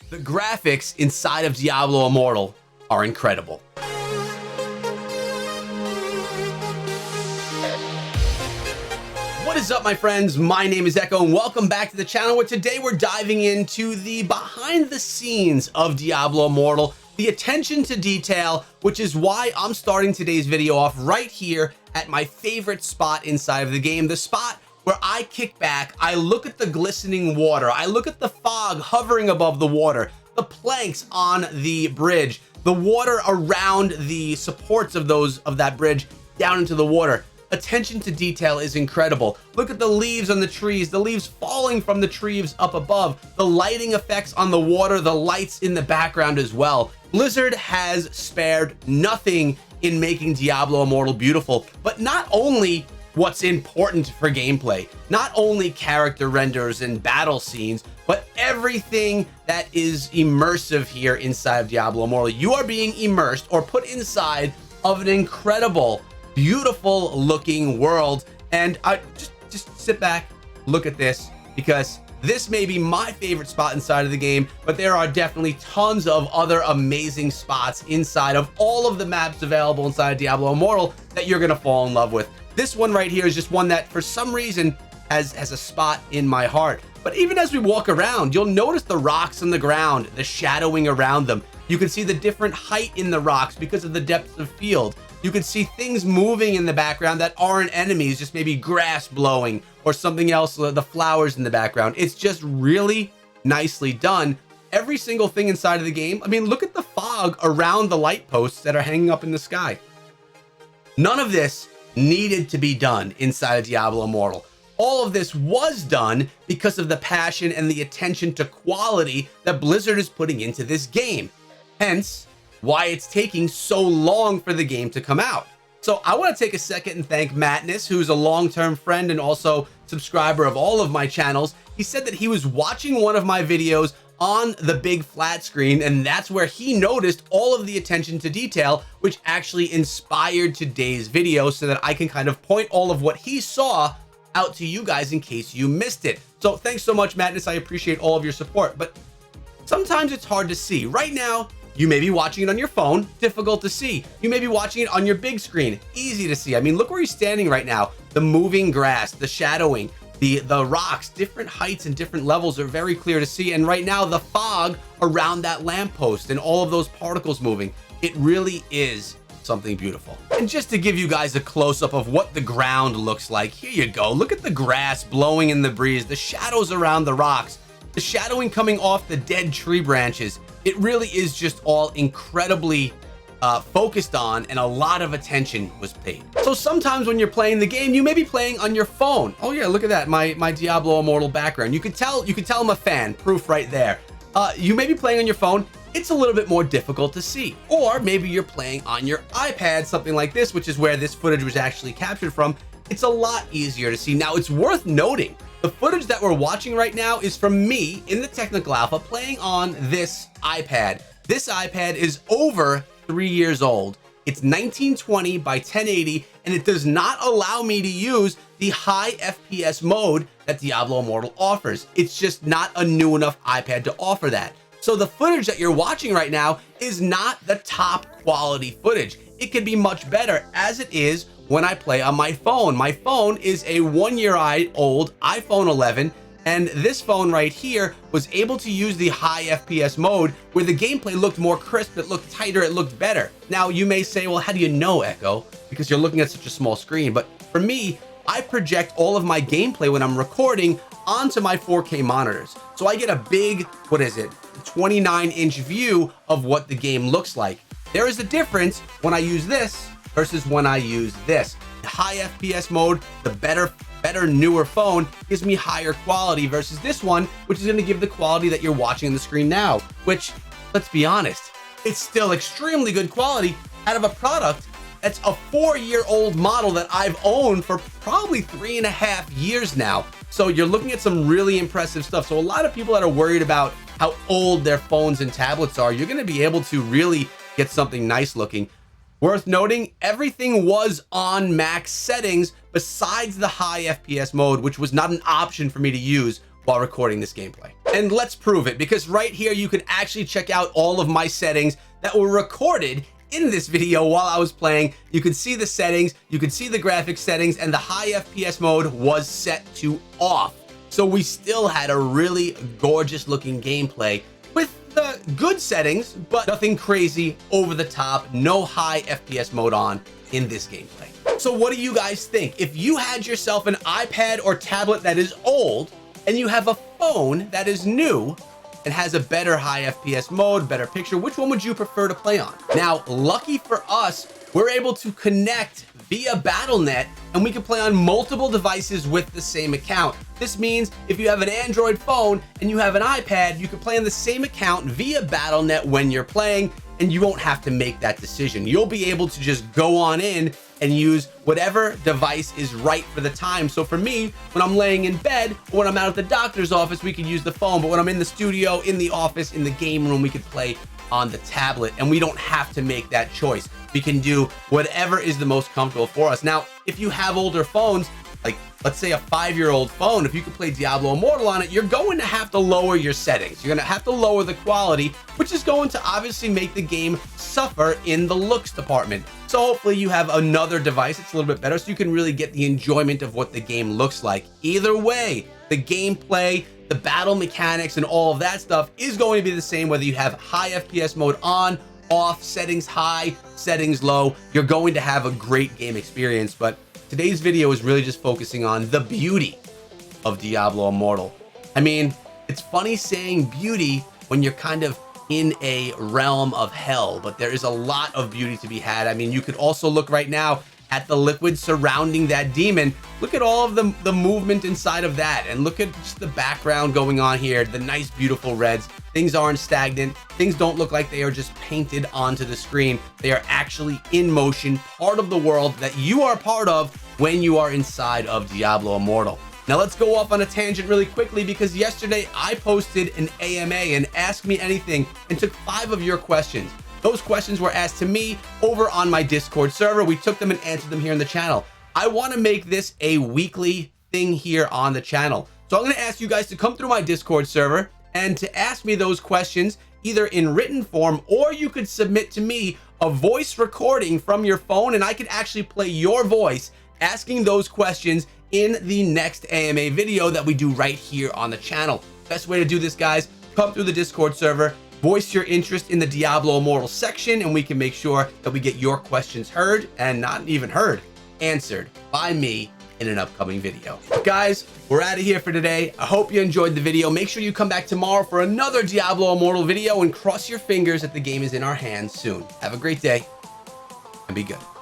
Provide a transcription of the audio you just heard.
The graphics inside of Diablo Immortal are incredible. What is up, my friends? My name is Echo and welcome back to the channel, where today we're diving into the behind the scenes of Diablo Immortal, the attention to detail, which is why I'm starting today's video off right here at my favorite spot inside of the game, the spot where I kick back, I look at the glistening water, I look at the fog hovering above the water, the planks on the bridge, the water around the supports of that bridge down into the water. Attention to detail is incredible. Look at the leaves on the trees, the leaves falling from the trees up above, the lighting effects on the water, the lights in the background as well. Blizzard has spared nothing in making Diablo Immortal beautiful, but not only what's important for gameplay, not only character renders and battle scenes, but everything that is immersive here inside of Diablo Immortal. You are being immersed or put inside of an incredible, beautiful looking world. And I just sit back, look at this, because this may be my favorite spot inside of the game, but there are definitely tons of other amazing spots inside of all of the maps available inside of Diablo Immortal that you're gonna fall in love with. This one right here is just one that for some reason has a spot in my heart. But even as we walk around, you'll notice the rocks on the ground, the shadowing around them. You can see the different height in the rocks because of the depth of field. You can see things moving in the background that aren't enemies, just maybe grass blowing or something else, the flowers in the background. It's just really nicely done. Every single thing inside of the game. I mean, look at the fog around the light posts that are hanging up in the sky. None of this needed to be done inside of Diablo Immortal. All of this was done because of the passion and the attention to quality that Blizzard is putting into this game. Hence, why it's taking so long for the game to come out. So I want to take a second and thank Matness, who's a long-term friend and also subscriber of all of my channels. He said that he was watching one of my videos on the big flat screen, and that's where he noticed all of the attention to detail, which actually inspired today's video so that I can kind of point all of what he saw out to you guys in case you missed it. So thanks so much, Madness. I appreciate all of your support, but sometimes it's hard to see. Right now, you may be watching it on your phone, difficult to see. You may be watching it on your big screen, easy to see. I mean, look where he's standing right now. The moving grass, the shadowing, the rocks, different heights and different levels are very clear to see. And right now, the fog around that lamppost and all of those particles moving, it really is something beautiful. And just to give you guys a close-up of what the ground looks like, here you go. Look at the grass blowing in the breeze, the shadows around the rocks, the shadowing coming off the dead tree branches. It really is just all incredibly focused on, and a lot of attention was paid. So sometimes when you're playing the game, you may be playing on your phone. Oh yeah, look at that, my Diablo Immortal background. You could tell I'm a fan, proof right there. You may be playing on your phone. It's a little bit more difficult to see. Or maybe you're playing on your iPad, something like this, which is where this footage was actually captured from. It's a lot easier to see. Now, it's worth noting, the footage that we're watching right now is from me in the technical alpha playing on this iPad. This iPad is over 3 years old. It's 1920 by 1080, and it does not allow me to use the high FPS mode that Diablo Immortal offers. It's just not a new enough iPad to offer that. So the footage that you're watching right now is not the top quality footage. It could be much better, as it is when I play on my phone. My phone is a 1 year old iPhone 11, and this phone right here was able to use the high FPS mode where the gameplay looked more crisp, it looked tighter, it looked better. Now you may say, well, how do you know, Echo? Because you're looking at such a small screen. But for me, I project all of my gameplay when I'm recording onto my 4K monitors. So I get a big, 29-inch view of what the game looks like. There is a difference when I use this versus when I use this. The high FPS mode, the better, newer phone gives me higher quality versus this one, which is gonna give the quality that you're watching on the screen now, which, let's be honest, it's still extremely good quality out of a product that's a 4-year-old model that I've owned for probably 3.5 years now. So you're looking at some really impressive stuff. So a lot of people that are worried about how old their phones and tablets are, you're gonna be able to really get something nice looking. Worth noting, everything was on max settings besides the high FPS mode, which was not an option for me to use while recording this gameplay. And let's prove it, because right here you can actually check out all of my settings that were recorded in this video while I was playing. You can see the settings, you can see the graphics settings, and the high FPS mode was set to off. So we still had a really gorgeous looking gameplay with the good settings, but nothing crazy over the top, no high FPS mode on in this gameplay. So what do you guys think? If you had yourself an iPad or tablet that is old, and you have a phone that is new and has a better high FPS mode, better picture, which one would you prefer to play on? Now, lucky for us, we're able to connect via Battle.net, and we can play on multiple devices with the same account. This means if you have an Android phone and you have an iPad, you can play on the same account via Battle.net when you're playing, and you won't have to make that decision. You'll be able to just go on in and use whatever device is right for the time. So for me, when I'm laying in bed, or when I'm out at the doctor's office, we could use the phone. But when I'm in the studio, in the office, in the game room, we could play on the tablet, and we don't have to make that choice. We can do whatever is the most comfortable for us. Now, if you have older phones, like let's say a 5-year-old phone, if you could play Diablo Immortal on it, you're going to have to lower your settings. You're going to have to lower the quality, which is going to obviously make the game suffer in the looks department. So hopefully you have another device that's a little bit better, so you can really get the enjoyment of what the game looks like. Either way, the gameplay, the battle mechanics, and all of that stuff is going to be the same whether you have high FPS mode on, off, settings high, settings low. You're going to have a great game experience. But today's video is really just focusing on the beauty of Diablo Immortal. I mean, it's funny saying beauty when you're kind of in a realm of hell, but there is a lot of beauty to be had. I mean, you could also look right now at the liquid surrounding that demon. Look at all of the movement inside of that, and look at just the background going on here, the nice beautiful reds. Things aren't stagnant. Things don't look like they are just painted onto the screen. They are actually in motion, part of the world that you are part of when you are inside of Diablo Immortal. Now let's go off on a tangent really quickly, because yesterday I posted an AMA and Ask Me Anything and took 5 of your questions. Those questions were asked to me over on my Discord server. We took them and answered them here in the channel. I want to make this a weekly thing here on the channel. So I'm going to ask you guys to come through my Discord server and to ask me those questions either in written form, or you could submit to me a voice recording from your phone, and I could actually play your voice asking those questions in the next AMA video that we do right here on the channel. Best way to do this, guys, come through the Discord server, voice your interest in the Diablo Immortal section, and we can make sure that we get your questions heard, and not even heard, answered by me in an upcoming video. Guys, we're out of here for today. I hope you enjoyed the video. Make sure you come back tomorrow for another Diablo Immortal video, and cross your fingers that the game is in our hands soon. Have a great day and be good.